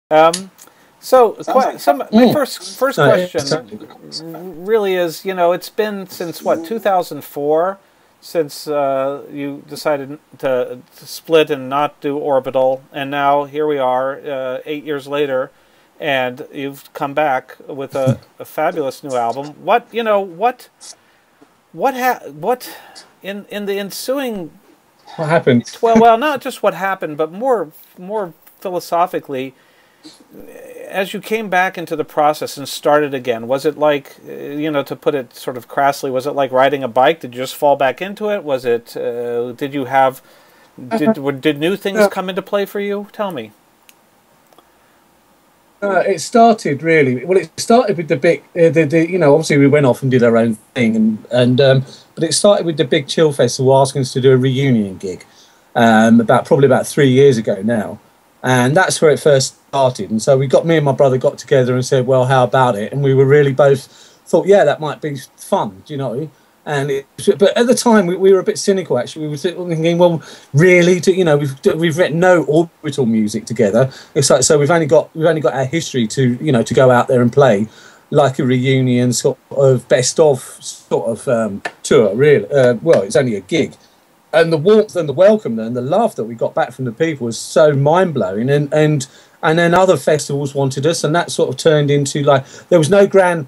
Um, so, Sounds like my first question really is, it's been since what, 2004, since you decided to split and not do Orbital, and now here we are, 8 years later, and you've come back with a fabulous new album. What in the ensuing what happened. well, not just what happened, but more philosophically, as you came back into the process and started again, was it like, to put it sort of crassly, was it like riding a bike? Did you just fall back into it? Was it, did new things come into play for you? Tell me. It started really well. It started with the big, obviously we went off and did our own thing, but it started with the big Chill Festival asking us to do a reunion gig, probably about 3 years ago now, and that's where it first started. And so me and my brother got together and said, well, how about it? And we were really both thought, yeah, that might be fun, but at the time we were a bit cynical. Actually, we were thinking, well, really, we've written no Orbital music together. It's like, so we've only got our history to go out there and play like a reunion sort of best of tour. Really, well, it's only a gig, and the warmth and the welcome and the love that we got back from the people was so mind blowing. And then other festivals wanted us, and that sort of turned into like there was no grand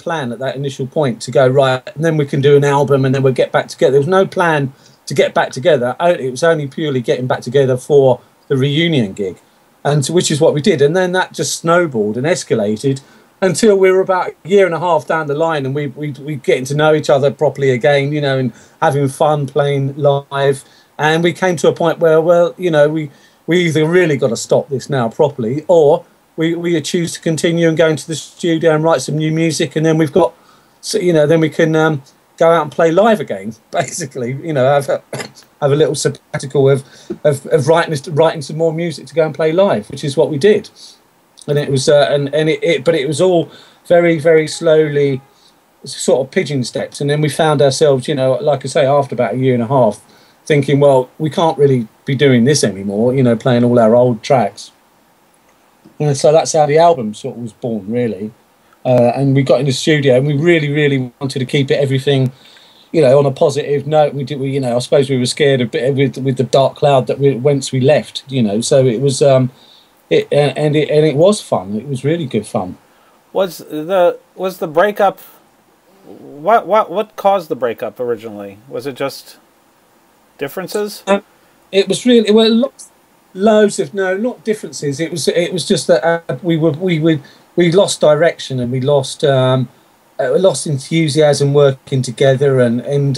plan at that initial point to go, right, and then we can do an album and then we'll get back together. There was no plan to get back together. It was only purely getting back together for the reunion gig, and which is what we did. And then that just snowballed and escalated until we were about a year and a half down the line, and we getting to know each other properly again, and having fun playing live. And we came to a point where, well, we either really got to stop this now properly, or we choose to continue and go into the studio and write some new music, and then we've got, then we can go out and play live again. Basically, have a little sabbatical of writing some more music to go and play live, which is what we did. And it was but it was all very, very slowly, sort of pigeon steps, and then we found ourselves, like I say, after about a year and a half, thinking, well, we can't really be doing this anymore, playing all our old tracks. And so that's how the album sort of was born, really. And we got in the studio, and we really, really wanted to keep everything, on a positive note. I suppose we were scared a bit with the dark cloud that once we left, So it was, it was fun. It was really good fun. Was the breakup? What caused the breakup originally? Was it just differences? It was really loads of not differences. It was just that we lost direction, and we lost enthusiasm working together, and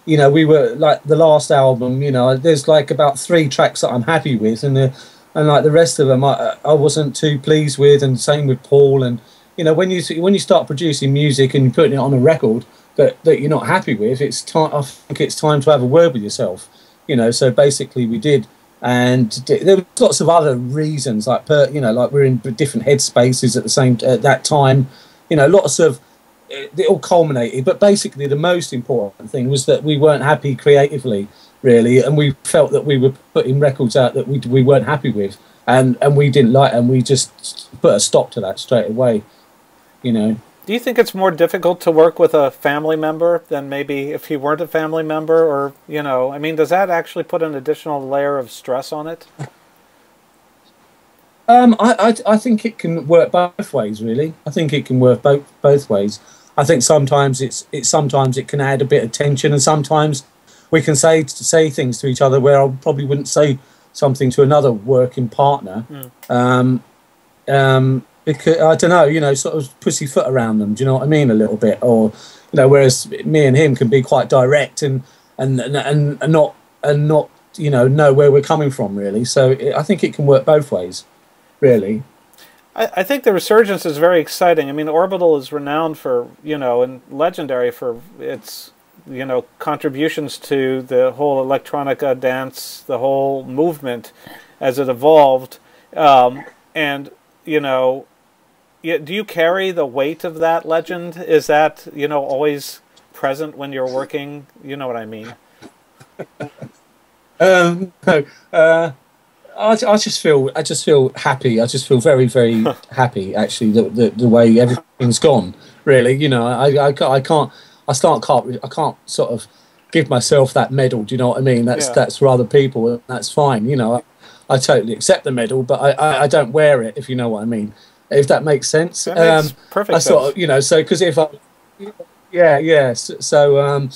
we were like the last album. There's like about 3 tracks that I'm happy with, and like the rest of them I wasn't too pleased with, and same with Paul. And when you start producing music and you're putting it on a record that you're not happy with, I think it's time to have a word with yourself. So basically we did. And there were lots of other reasons, like we're in different headspaces at that time. Lots of it all culminated. But basically, the most important thing was that we weren't happy creatively, really, and we felt that we were putting records out that we weren't happy with, and we didn't like, and we just put a stop to that straight away. Do you think it's more difficult to work with a family member than maybe if he weren't a family member? Or, does that actually put an additional layer of stress on it? I think it can work both ways, really. I think it can work both ways. I think sometimes sometimes it can add a bit of tension, and sometimes we can say things to each other where I probably wouldn't say something to another working partner. Because I don't know, sort of pussyfoot around them. Do you know what I mean? A little bit, or whereas me and him can be quite direct and not know where we're coming from, really. So I think it can work both ways, really. I think the resurgence is very exciting. I mean, Orbital is renowned for and legendary for its contributions to the whole electronica dance, the whole movement as it evolved, and do you carry the weight of that legend? Is that, always present when you're working? You know what I mean? No. I just feel happy. I just feel very, very happy. Actually, the way everything's gone. Really, you know, I can't sort of give myself that medal. Do you know what I mean? That's for other people, and that's fine. You know, I totally accept the medal, but I don't wear it, if you know what I mean. If that makes sense. That makes perfect sense. Sort of, you know, so because if I, yeah. So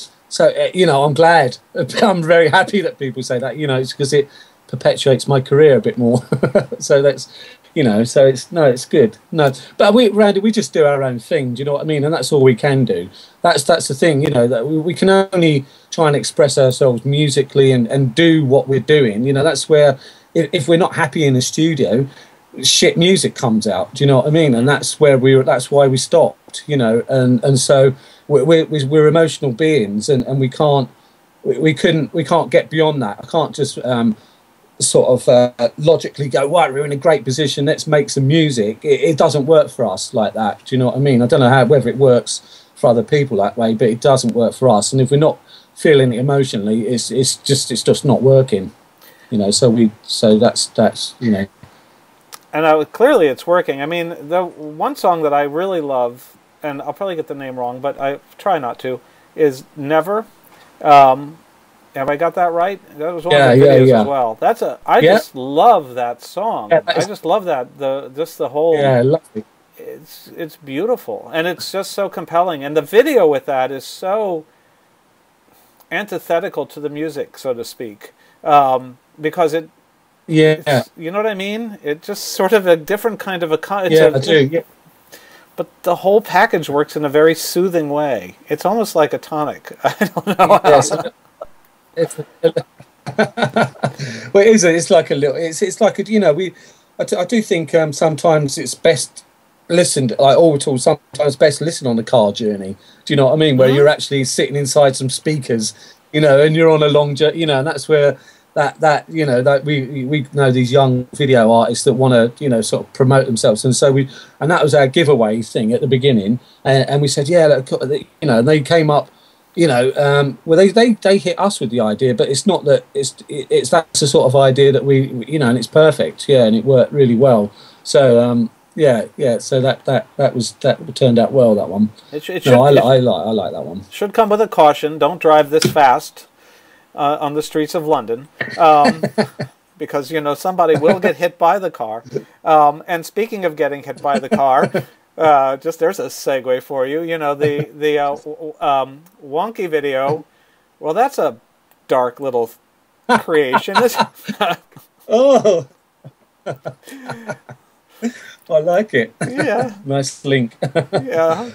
you know, I'm glad. I'm very happy that people say that. You know, it's because it perpetuates my career a bit more. So that's, you know, so it's good. No, but Randy, we just do our own thing. Do you know what I mean? And that's all we can do. That's the thing. You know, that we can only try and express ourselves musically and do what we're doing. You know, that's where if we're not happy in the studio, shit music comes out. Do you know what I mean? And that's why we stopped. You know, and so we're emotional beings, and we can't get beyond that. I can't just sort of logically go, right, we're in a great position, let's make some music. It doesn't work for us like that. Do you know what I mean? I don't know whether it works for other people that way, but it doesn't work for us. And if we're not feeling it emotionally, it's just not working. You know, so that's you know. And clearly it's working. I mean, the one song that I really love, and I'll probably get the name wrong, but I try not to, is Never. Have I got that right? That was one of the videos as well. I just love that song. Yeah, I just love that the whole. Yeah, I love it. It's beautiful, and it's just so compelling, and the video with that is so antithetical to the music, so to speak, because it. Yeah. You know what I mean? It's just sort of a different kind of a. I do. Yeah. But the whole package works in a very soothing way. It's almost like a tonic. I don't know. Yes. Well, it is. It's like a little. It's like a, you know. I do think sometimes it's best listened, like Orbital. Sometimes best listened on the car journey. Do you know what I mean? Where you're actually sitting inside some speakers, you know, and you're on a long journey, you know, and that's where that you know that we know these young video artists that want to, you know, sort of promote themselves, and so and that was our giveaway thing at the beginning, and we said, yeah, you know, and they came up. You know, well, they hit us with the idea, but it's not that it's that's the sort of idea that we you know, and it's perfect, yeah, and it worked really well. So yeah, so that turned out well, that one. I like that one. Should come with a caution: don't drive this fast on the streets of London, because you know somebody will get hit by the car. And speaking of getting hit by the car. Just there's a segue for you. You know, the Wonky video. Well, that's a dark little creation. Oh, I like it. Yeah, nice link. Yeah,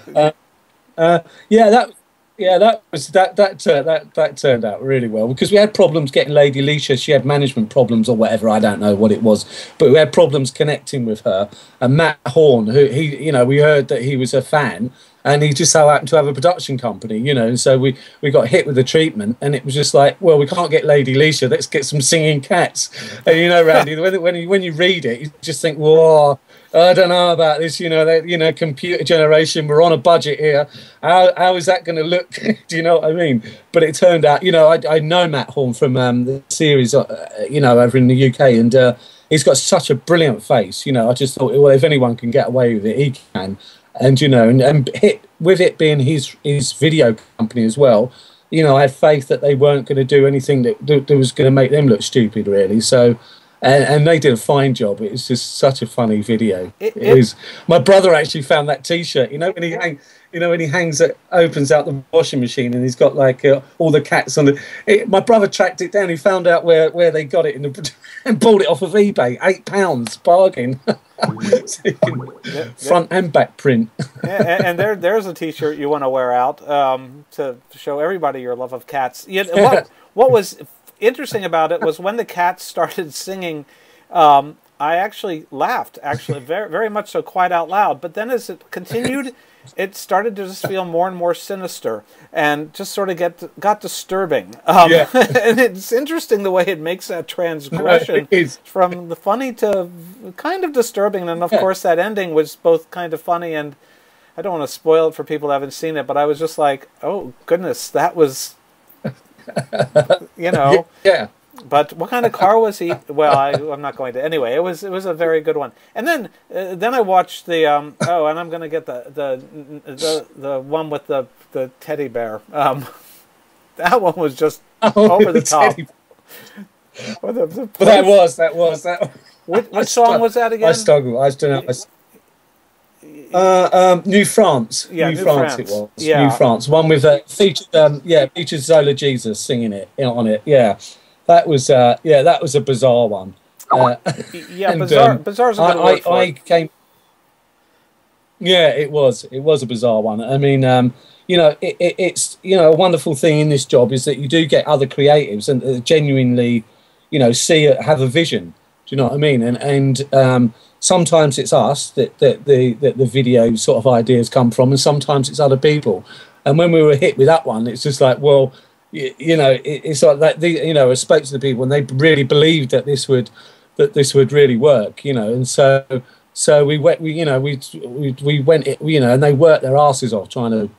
that turned out really well, because we had problems getting Lady Leisha. She had management problems or whatever. I don't know what it was, but we had problems connecting with her. And Matt Horn, who you know, we heard that he was a fan, and he just so happened to have a production company, you know, and so we got hit with the treatment, and it was just like, well, we can't get Lady Leisha, let's get some singing cats. And you know, Randy, when you read it, you just think, whoa, I don't know about this, you know, computer generation, we're on a budget here. How is that going to look? Do you know what I mean? But it turned out, you know, I know Matt Horn from the series, you know, over in the UK, and he's got such a brilliant face. You know, I just thought, well, if anyone can get away with it, he can. And, you know, and with it being his video company as well, you know, I had faith that they weren't going to do anything that was going to make them look stupid, really. So... And they did a fine job. It was just such a funny video. It is. My brother actually found that T-shirt. You know when he hangs it, opens out the washing machine, and he's got like all the cats on it. My brother tracked it down. He found out where they got it and bought it off of eBay. £8 bargain. So front and back print. And there's a T-shirt you want to wear out to show everybody your love of cats. What was interesting about it was when the cats started singing, I actually laughed, very, very much so, quite out loud. But then as it continued, it started to just feel more and more sinister and just sort of got disturbing. And it's interesting the way it makes that transgression from the funny to kind of disturbing. And of course, that ending was both kind of funny, and I don't want to spoil it for people who haven't seen it, but I was just like, oh, goodness, that was... You know, But what kind of car was he? Well, I'm not going to. Anyway, it was a very good one. And then I watched the oh, and I'm going to get the one with the teddy bear. That one was just over the top. That was. Which song was that again? I struggle. I don't know. New France. Yeah, New France. It was. Yeah. New France. One with featured Zola Jesus singing it on it. Yeah. That was a bizarre one. Yeah, bizarre's a good word for it. Yeah, it was a bizarre one. I mean, it's a wonderful thing in this job is that you do get other creatives and genuinely, have a vision. Do you know what I mean? And sometimes it's us that the video sort of ideas come from, and sometimes it's other people. And when we were hit with that one, it's just like, well, it's like that. I spoke to the people, and they really believed that this would really work. And so we went. We went. And they worked their asses off trying to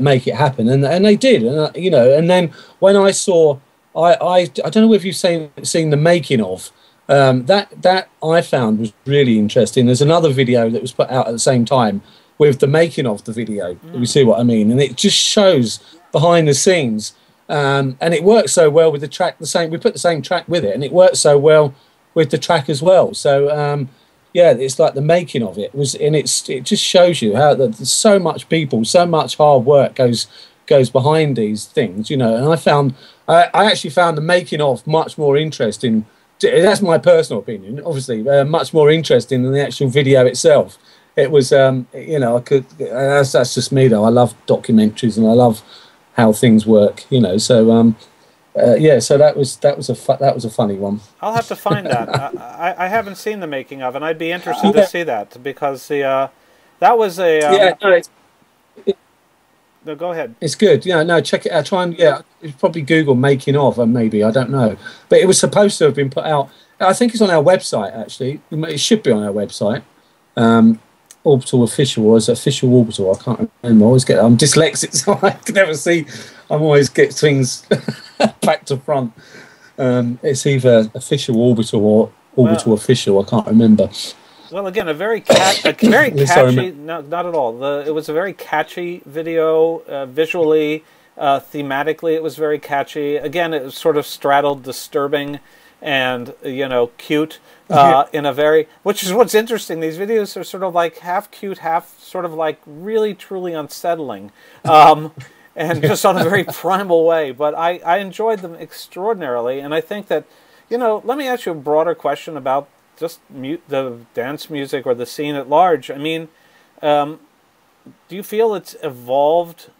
make it happen, and they did. And and then when I saw, I don't know if you've seen the making of. That I found was really interesting. There's another video that was put out at the same time with the making of the video. You see what I mean? And it just shows behind the scenes, and it works so well with the track. We put the same track with it, and it works so well with the track as well. So it's like the making of it was, and it just shows you how there's so much people, so much hard work goes behind these things, And I actually found the making of much more interesting. That's my personal opinion, obviously, much more interesting than the actual video itself. It was, that's just me though. I love documentaries and I love how things work, So, so that was a funny one. I'll have to find that. I haven't seen the making of, and I'd be interested to see that because that was a no, go ahead. It's good. Check it out. Try and probably Google making of, and maybe I don't know, but it was supposed to have been put out. I think it's on our website actually. It should be on our website. Orbital Official, or is it Official Orbital? I can't remember. I'm dyslexic, so I can never see. I always get things back to front. It's either Official Orbital or Orbital Official. I can't remember. Well, again, a very catchy. No, not at all. It was a very catchy video, visually, thematically. It was very catchy. Again, it was sort of straddled disturbing and cute in a very, which is what's interesting. These videos are sort of like half cute, half sort of like really truly unsettling, and just on a very primal way. But I enjoyed them extraordinarily, and I think that let me ask you a broader question about just the dance music or the scene at large. I mean, do you feel it's evolved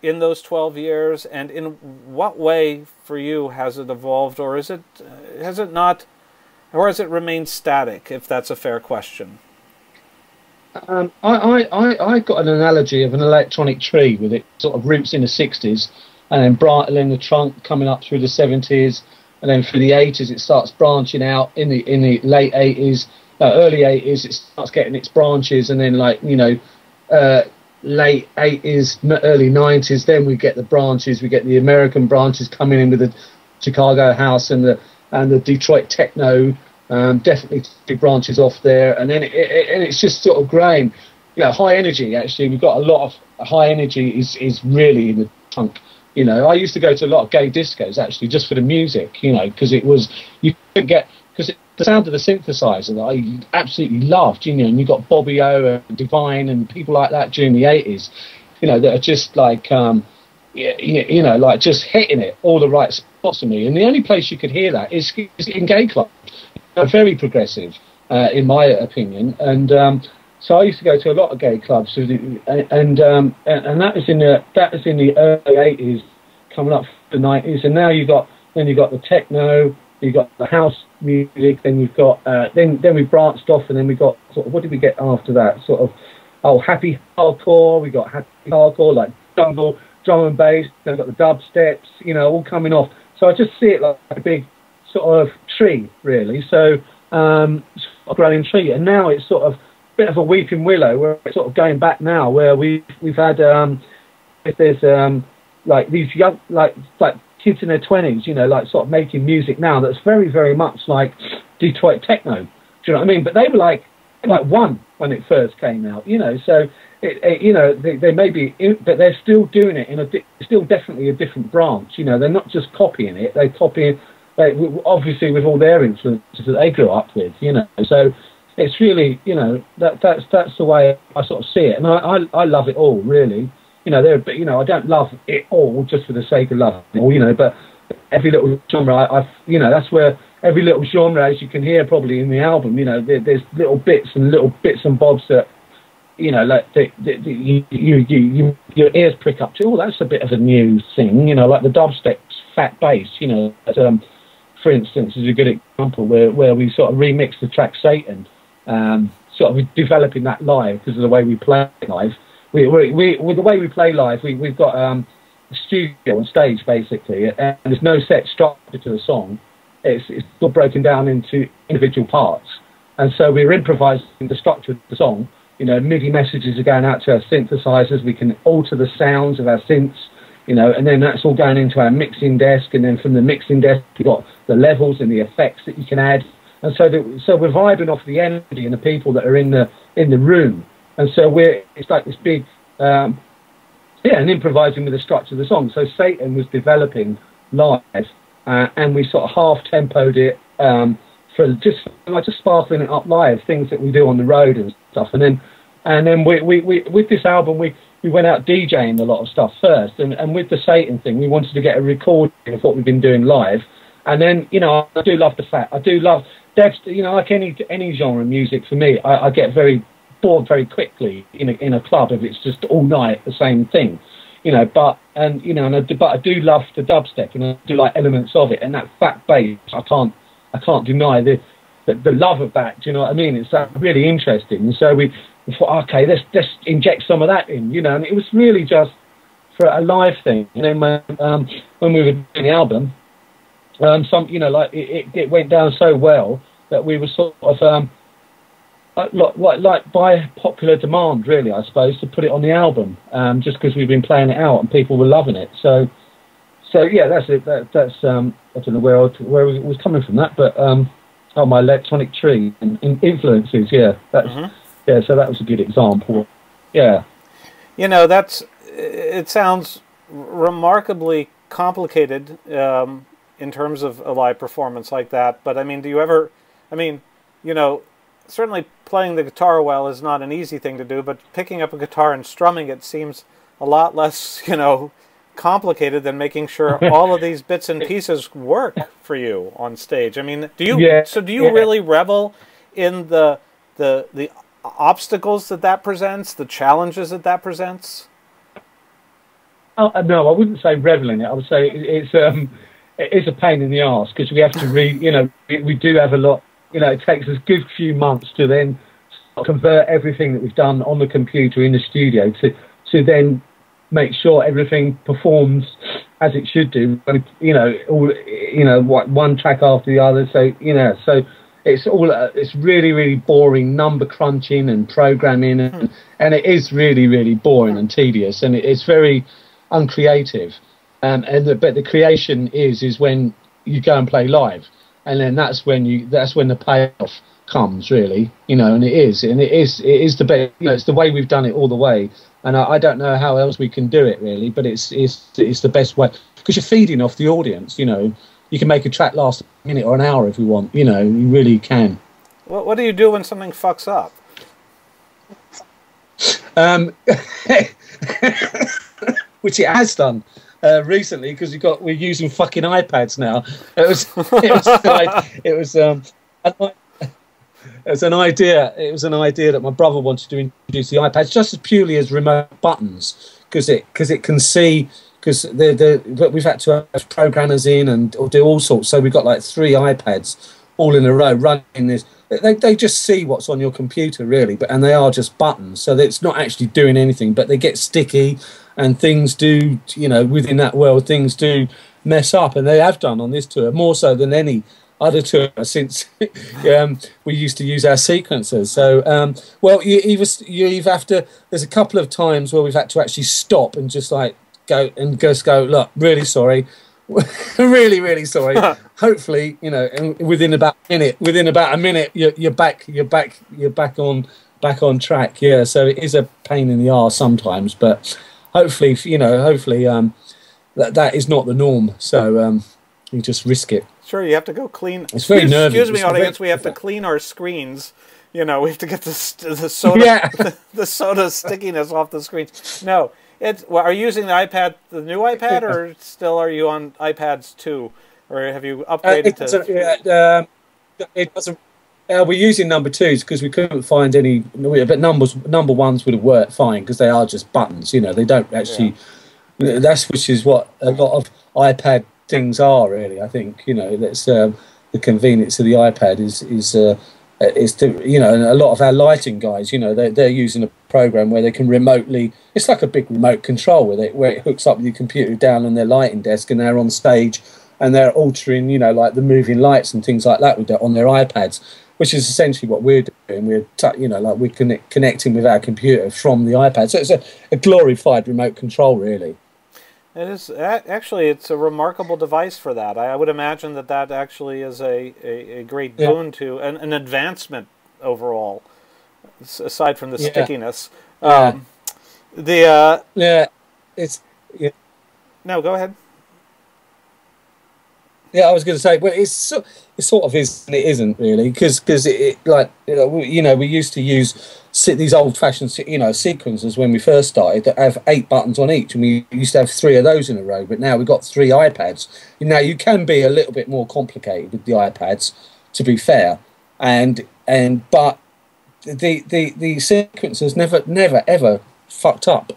in those 12 years, and in what way for you has it evolved, or has it not, or has it remained static, if that's a fair question? I got an analogy of an electronic tree with it sort of roots in the 60s and then brightening the trunk coming up through the 70s, and then through the 80s it starts branching out. In the late 80s, early 80s it starts getting its branches, and then late 80s, early 90s, then we get the branches. We get the American branches coming in with the Chicago house and the Detroit techno. Definitely two branches off there, and then it's just sort of growing. High energy. Actually, we've got a lot of high energy. Is really in the trunk. I used to go to a lot of gay discos actually just for the music. Because it was, you couldn't get, because the sound of the synthesizer that I absolutely loved. And you got Bobby O and Divine and people like that during the 80s. That are just like like just hitting it all the right spots for me. And the only place you could hear that is in gay clubs. Very progressive, in my opinion. And so I used to go to a lot of gay clubs, and that was in the early 80s, coming up to the 90s. And now you got the techno, you got the house music, then you've got then we branched off, and then we got sort of, what did we get after that? Sort of happy hardcore. We got happy hardcore like jungle, drum and bass. Then we got the dubsteps, all coming off. So I just see it like a big sort of tree, really. So a growing tree, and now it's sort of a bit of a weeping willow, where it's sort of going back now, where we've had if there's like these young like kids in their 20s, you know, like sort of making music now that's very, very much like Detroit techno. Do you know what I mean? But they were like one when it first came out, you know. So you know, they may be, but they're still doing it in still definitely a different branch. You know, they're not just copying it; they're copying, obviously, with all their influences that they grew up with. You know, so it's really, you know, that's the way I sort of see it, and I love it all, really. You know, you know, I don't love it all just for the sake of loving it all, you know, but every little genre, you know, that's where every little genre, as you can hear probably in the album, you know, there's little bits and bobs that, you know, like your ears prick up to. Oh, that's a bit of a new thing, you know, like the dubstep's fat bass, you know. For instance, is a good example where we sort of remixed the track Satan, sort of developing that live because of the way we play live. With the way we play live, we've got a studio on stage basically, and there's no set structure to the song. It's all broken down into individual parts, and so we're improvising the structure of the song. You know, MIDI messages are going out to our synthesizers. We can alter the sounds of our synths, you know, and then that's all going into our mixing desk, and then from the mixing desk we've got the levels and the effects that you can add, and so we're vibing off the energy and the people that are in the room. And so it's like this big, and improvising with the structure of the song. So Satan was developing live, and we sort of half-tempoed it for just sparkling it up live, things that we do on the road and stuff. And then we with this album, we went out DJing a lot of stuff first. And with the Satan thing, we wanted to get a recording of what we've been doing live. And then, you know, I do love you know, like any genre of music for me, I get very bored very quickly in a club if it's just all night the same thing, you know. But I do love the dubstep, and I do like elements of it, and that fat bass. I can't deny the love of that. Do you know what I mean? It's really interesting. And so we thought, okay, let's inject some of that in, you know. And it was really just for a live thing. And then when we were doing the album, you know, like it went down so well that we were sort of like by popular demand, really, I suppose, to put it on the album, just because we've been playing it out and people were loving it. So yeah, that's it. That's I don't know where it was coming from that, but my electronic tree and influences. Yeah, yeah. So that was a good example. Yeah. You know, it sounds remarkably complicated in terms of a live performance like that. But I mean, you know, certainly playing the guitar well is not an easy thing to do, but picking up a guitar and strumming it seems a lot less, you know, complicated than making sure all of these bits and pieces work for you on stage. I mean, do you really revel in the obstacles that presents, the challenges that presents? No, I wouldn't say revel in it. I would say it's a pain in the arse, because we have to you know, we do have a lot. You know, it takes us a good few months to then convert everything that we've done on the computer in the studio to then make sure everything performs as it should do. You know, one track after the other. So you know, so it's really, really boring number crunching and programming, and it is really, really boring and tedious, and it's very uncreative. But the creation is when you go and play live. And then that's when the payoff comes, really, you know. And it is the best. You know, it's the way we've done it all the way. And I don't know how else we can do it, really. But it's the best way, because you're feeding off the audience. You know, you can make a track last a minute or an hour if you want. You know, you really can. What do you do when something fucks up? Which it has done. Recently, because we're using fucking iPads now. It was an idea. It was an idea that my brother wanted to introduce the iPads just as purely as remote buttons, because it can see, because we've had to have programmers in or do all sorts. So we've got like 3 iPads all in a row running this. They just see what's on your computer, really, and they are just buttons. So it's not actually doing anything, but they get sticky. And things do, you know, within that world, things do mess up, and they have done on this tour, more so than any other tour since we used to use our sequencers. So, well, you either have to. There's a couple of times where we've had to actually stop and just like go, look, really sorry, Really, really sorry. Hopefully, you know, within about a minute, you're back on track. Yeah. So it is a pain in the arse sometimes, but hopefully, that is not the norm. So you just risk it. Sure, you have to go clean. It's very nervy. Excuse me, audience. We have to clean our screens. You know, we have to get the soda, the soda stickiness off the screens. No, are you using the new iPad, or still are you on iPads 2, or have you upgraded to? It doesn't. We're using number 2s because we couldn't find any. But number 1s would have worked fine because they are just buttons. You know, they don't actually. Yeah. Which is what a lot of iPad things are really. I think, you know, that's the convenience of the iPad is to, you know, and a lot of our lighting guys, you know, they're using a program where they can remotely. It's like a big remote control where it hooks up with your computer down on their lighting desk, and they're on stage and they're altering, you know, like the moving lights and things like that on their iPads, which is essentially what we're doing. We're connecting with our computer from the iPad, so it's a glorified remote control really. It is actually, it's a remarkable device for that. I would imagine that actually is a great boon to an advancement overall, aside from the stickiness. No, go ahead. Yeah, I was going to say, well, it sort of is and it isn't really, because it like, you know, we used to use these old-fashioned, you know, sequencers when we first started that have 8 buttons on each, and we used to have 3 of those in a row. But now we've got 3 iPads. Now you can be a little bit more complicated with the iPads, to be fair, but the sequencers never ever fucked up.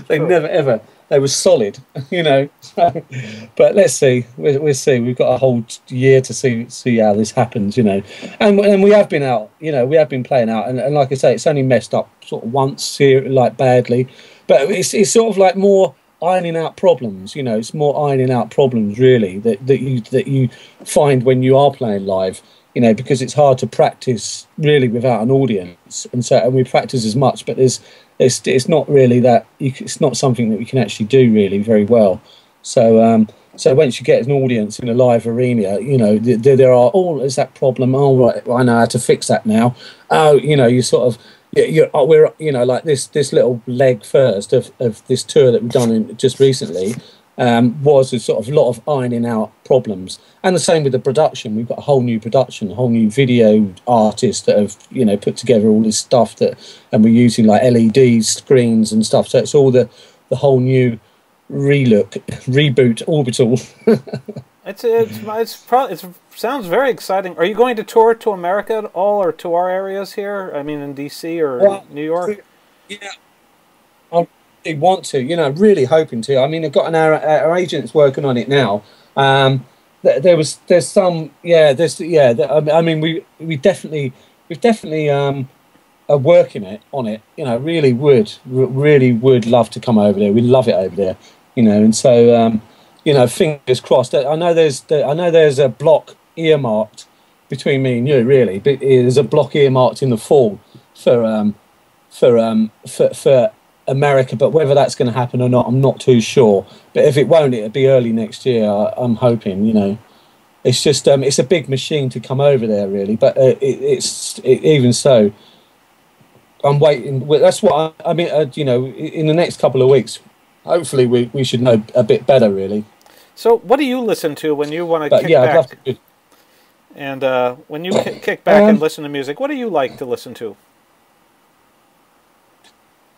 They never ever. They were solid, you know. But let's see. We'll see. We've got a whole year to see how this happens, you know. And we have been out, you know. We have been playing out, and like I say, it's only messed up sort of once here, like badly. But it's sort of like more ironing out problems, you know. It's more ironing out problems really that you find when you are playing live, you know, because it's hard to practice really without an audience, and we practice as much, but it's not really that it's not something that we can actually do really very well. So once you get an audience in a live arena, you know, there are is that problem. Oh right, I know how to fix that now. Oh, you know, you sort of we're, you know, like this little leg first of this tour that we've done just recently. Was a sort of lot of ironing out problems, and the same with the production. We've got a whole new production, a whole new video artists that have, you know, put together all this stuff and we're using like LED screens and stuff. So it's all the whole new reboot Orbital. It sounds very exciting. Are you going to tour to America at all, or to our areas here? I mean, in DC or New York? Yeah. They want to, you know, really hoping to. I mean, I've got our agent's working on it now. I mean, we definitely are working on it. You know, really would love to come over there. We love it over there, you know. And so, you know, fingers crossed. I know there's a block earmarked between me and you, really. But there's a block earmarked in the fall for America, but whether that's going to happen or not, I'm not too sure. But if it won't, it'll be early next year. I'm hoping, you know. It's just it's a big machine to come over there, really. But even so, I'm waiting. That's what I mean. You know, in the next couple of weeks, hopefully we should know a bit better, really. So, what do you listen to when you want to kick back? I'd love to. And when you kick back and listen to music, what do you like to listen to?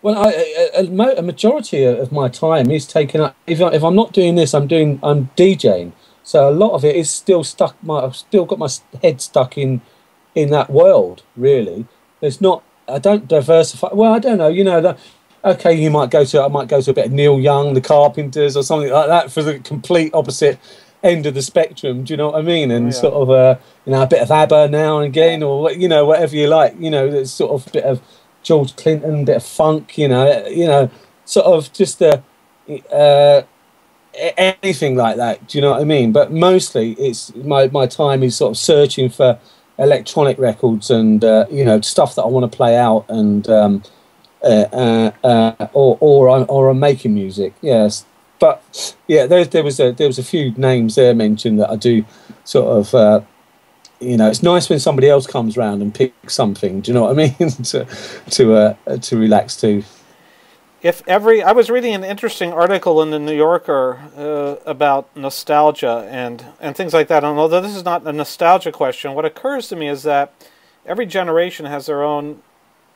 Well, a majority of my time is taken up. If I'm not doing this, I'm DJing. So a lot of it is still stuck. I've still got my head stuck in that world. Really, there's not. I don't diversify. Well, I don't know. You know, okay, I might go to a bit of Neil Young, the Carpenters, or something like that for the complete opposite end of the spectrum. Do you know what I mean? And sort of you know, a bit of ABBA now and again, or, you know, whatever you like. You know, there's sort of a bit of George Clinton, a bit of funk, you know, sort of just anything like that. Do you know what I mean? But mostly, it's my time is sort of searching for electronic records and you know, stuff that I want to play out, and or I'm making music. Yes, but yeah, there was a few names there mentioned that I do sort of. It's nice when somebody else comes round and picks something. Do you know what I mean? to relax to. I was reading an interesting article in the New Yorker about nostalgia and things like that. And although this is not a nostalgia question, what occurs to me is that every generation has their own.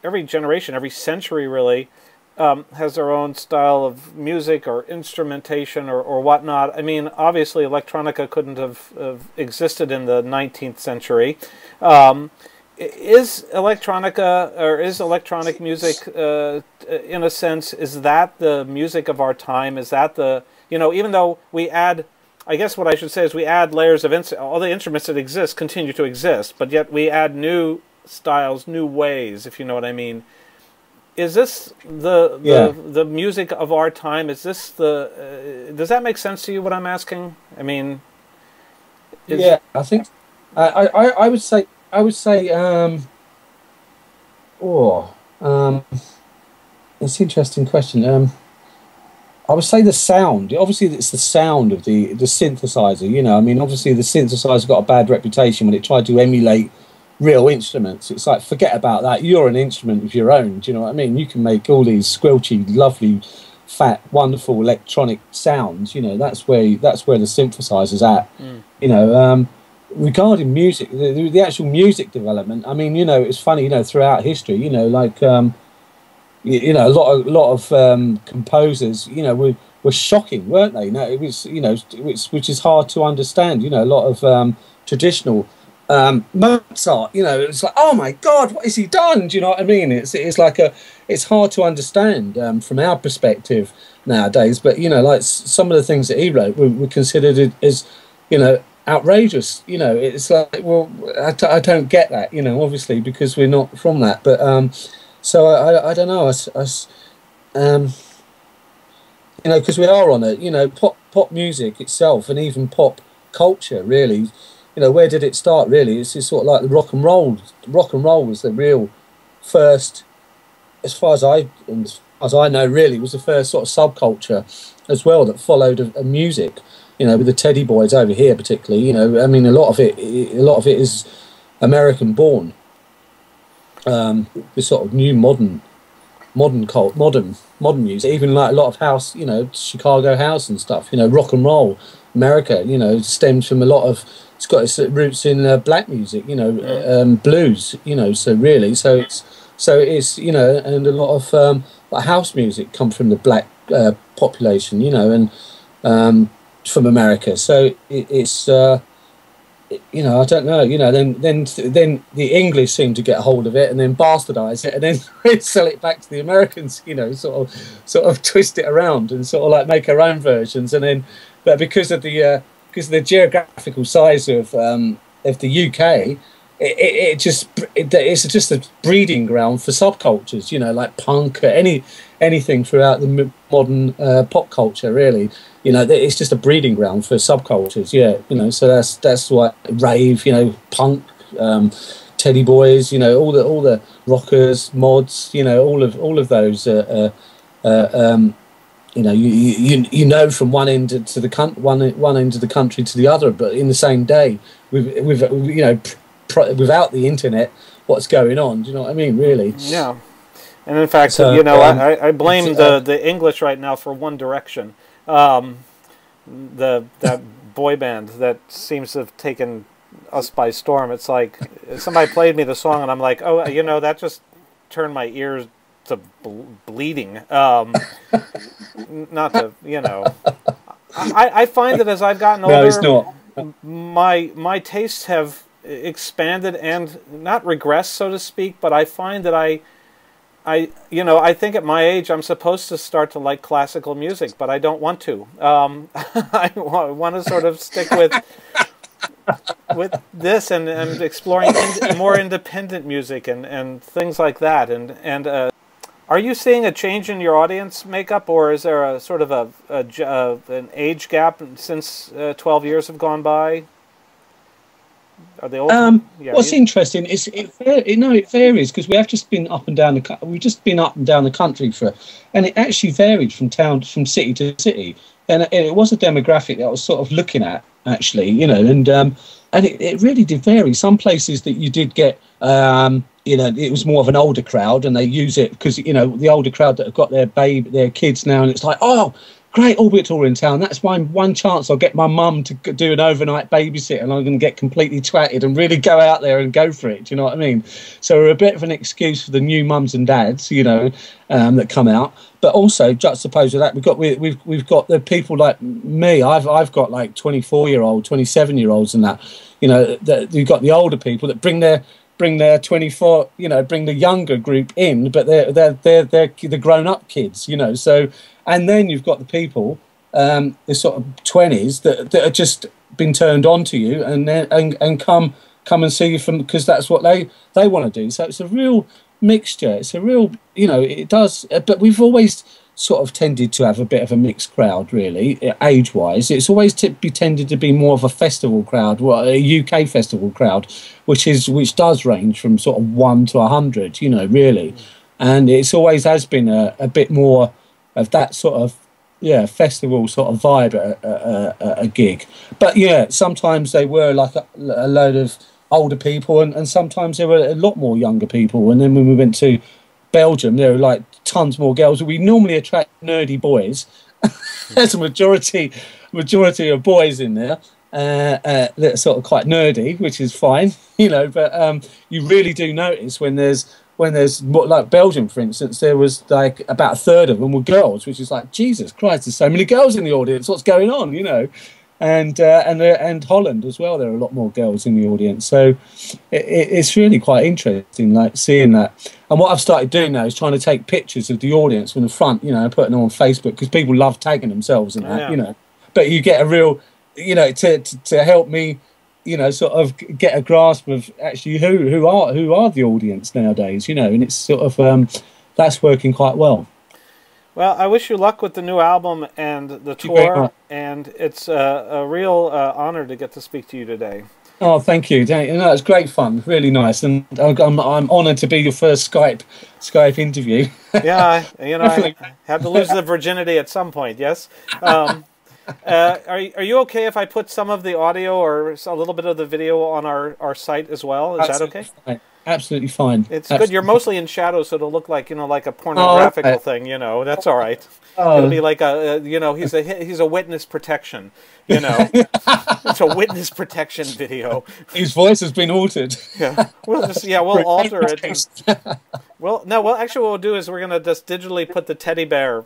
Every generation, every century, really, has their own style of music or instrumentation or whatnot. I mean, obviously, electronica couldn't have existed in the 19th century. Is electronica, or is electronic music, in a sense, is that the music of our time? Is that the, even though we add, I guess what I should say is we add layers of, all the instruments that exist continue to exist, but yet we add new styles, new ways, if you know what I mean. Is this the music of our time? Is this does that make sense to you, what I'm asking? I mean, yeah, I think I would say it's an interesting question. I would say the sound. Obviously, it's the sound of the synthesizer. I mean, obviously the synthesizer got a bad reputation when it tried to emulate real instruments. It's like, forget about that. You're an instrument of your own. Do you know what I mean? You can make all these squelchy, lovely, fat, wonderful electronic sounds. That's where the synthesizer's at. Regarding music, the actual music development. I mean, it's funny. Throughout history, like a lot of composers, were shocking, weren't they? It was, which is hard to understand. A lot of traditional. Mozart, it was like, oh my God, what has he done? Do you know what I mean? It's hard to understand from our perspective nowadays. But like some of the things that he wrote were considered as outrageous. It's like, well, I don't get that. Obviously because we're not from that. But so I don't know. Because we are on it. Pop music itself and even pop culture really. Where did it start? Really, it's just sort of like the rock and roll. Rock and roll was the real first, as far as I know, really was the first sort of subculture as well that followed a music. With the Teddy Boys over here, particularly. I mean, a lot of it is American born. This sort of new modern music, even like a lot of house, Chicago house and stuff. Rock and roll, America, stems from a lot of. It's got its roots in black music, blues, so really, so it's and a lot of house music come from the black population, and from America. So it's I don't know, then the English seem to get a hold of it and then bastardize it and then sell it back to the Americans, sort of twist it around and sort of like make our own versions, and then but because of the geographical size of the UK, it's just a breeding ground for subcultures, like punk, anything throughout the modern pop culture, really. It's just a breeding ground for subcultures, so that's why rave, punk, Teddy Boys, all the rockers, mods, all of those from one end to the one end of the country to the other, but in the same day, with without the internet, what's going on? Do you know what I mean? Really? Yeah. And in fact, so, I blame the English right now for One Direction, that boy band that seems to have taken us by storm. It's like somebody played me the song, and I'm like, oh, that just turned my ears to bleeding. Not to, I find that as I've gotten older, no, it's not. My tastes have expanded and not regressed, so to speak, but I find that I think at my age I'm supposed to start to like classical music, but I don't want to. I want to sort of stick with this and exploring more independent music and things like that. And are you seeing a change in your audience makeup, or is there a sort of an age gap since 12 years have gone by? Are they all? What's interesting is it varies, because we've just been up and down the country and it actually varied from city to city. and it was a demographic that I was sort of looking at actually, you know, and it really did vary. Some places that you did get, you know, it was more of an older crowd, and they use it because, you know, the older crowd that have got their kids now, and it's like, oh, great Orbital in town. That's my one chance. I'll get my mum to do an overnight babysit, and I'm going to get completely twatted and really go out there and go for it. Do you know what I mean? So we're a bit of an excuse for the new mums and dads, you know, that come out. But also juxtaposed with that, we've got the people like me. I've got like 24-year-old, 27-year-olds, and that, you know, that you've got the older people that bring their 24, you know, bring the younger group in, but they're the grown-up kids, you know. So, and then you've got the people, the sort of 20s that are just been turned on to you, and come and see you from, because that's what they want to do. So it's a real mixture. It's a real, you know, it does. But we've always sort of tended to have a bit of a mixed crowd, really, age-wise. It's always tended to be more of a festival crowd, well, a UK festival crowd, which does range from sort of 1 to 100, you know, really. And it's always has been a bit more of that sort of, yeah, festival sort of vibe at a gig. But yeah, sometimes they were like a load of older people, and sometimes there were a lot more younger people. And then when we went to Belgium, there were like tons more girls. We normally attract nerdy boys. There's a majority of boys in there that are sort of quite nerdy, which is fine, you know. But you really do notice when there's like Belgium, for instance, there was like about a third of them were girls, which is like, Jesus Christ, there's so many girls in the audience. What's going on, you know? And Holland as well, there are a lot more girls in the audience. So it's really quite interesting, like seeing that. And what I've started doing now is trying to take pictures of the audience from the front, you know, putting them on Facebook, because people love tagging themselves and that, you know. But you get a real, you know, to help me, you know, sort of get a grasp of actually who are the audience nowadays, you know, and it's sort of that's working quite well. Well, I wish you luck with the new album and the tour, and it's a real honor to get to speak to you today. Oh, thank you. No, it's great fun, really nice, and I'm honoured to be your first Skype interview. Yeah, you know, I had to lose the virginity at some point. Yes. Are you okay if I put some of the audio or a little bit of the video on our site as well? Is that okay? Fine. Absolutely fine. It's good. You're mostly in shadow, so it'll look like, you know, like a pornographical thing. You know, that's all right. It'll be like a, you know, he's a witness protection. You know, it's a witness protection video. His voice has been altered. Yeah, we'll alter it. Actually, what we'll do is we're gonna just digitally put the teddy bear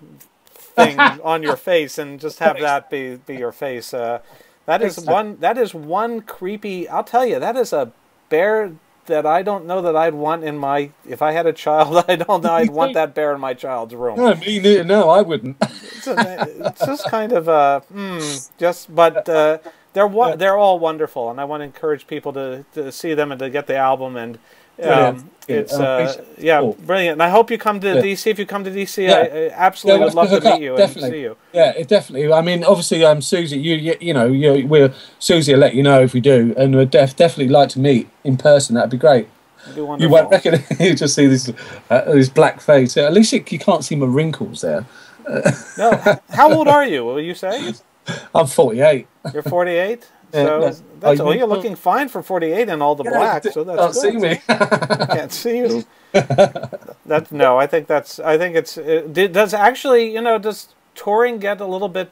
thing on your face and just have that be your face. That is one creepy. I'll tell you, that is a bear that I don't know that I'd want in my. If I had a child, I don't know I'd want that bear in my child's room. No, me neither. No, I wouldn't. It's just kind of but they're all wonderful, and I want to encourage people to see them and to get the album, and it's brilliant. And I hope you come to DC. If you come to DC, I absolutely would love to meet you and see you. Yeah, definitely. I mean, obviously, Susie, you know, Susie will let you know if we do, and we'd definitely like to meet in person. That'd be great. You won't reckon you just see this black face. At least you can't see my wrinkles there. No. How old are you? Will you say? I'm 48. You're 48. So you're looking fine for 48 and all the black. So that's can't good. See me. Can't see you. I think does actually, you know, does touring get a little bit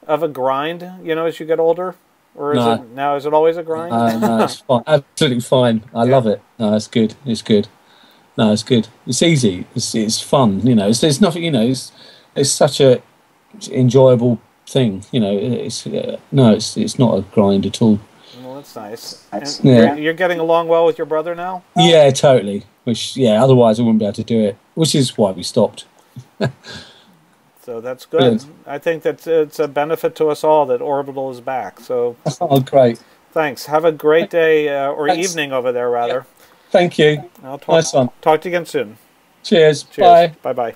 of a grind, you know, as you get older, or is it always a grind? No, it's fine. Absolutely fine. I love it. No, it's good. It's good. No, it's good. It's easy. It's fun. You know, there's nothing. You know, it's such a enjoyable thing, you know. It's not a grind at all. Well, that's nice. You're getting along well with your brother now? Yeah, totally. Otherwise I wouldn't be able to do it, which is why we stopped. So that's good. Brilliant. I think that it's a benefit to us all that Orbital is back. So great. Thanks. Have a great day or evening over there, rather. Yeah. Thank you. I'll talk to you again soon. Cheers. Bye. Bye-bye.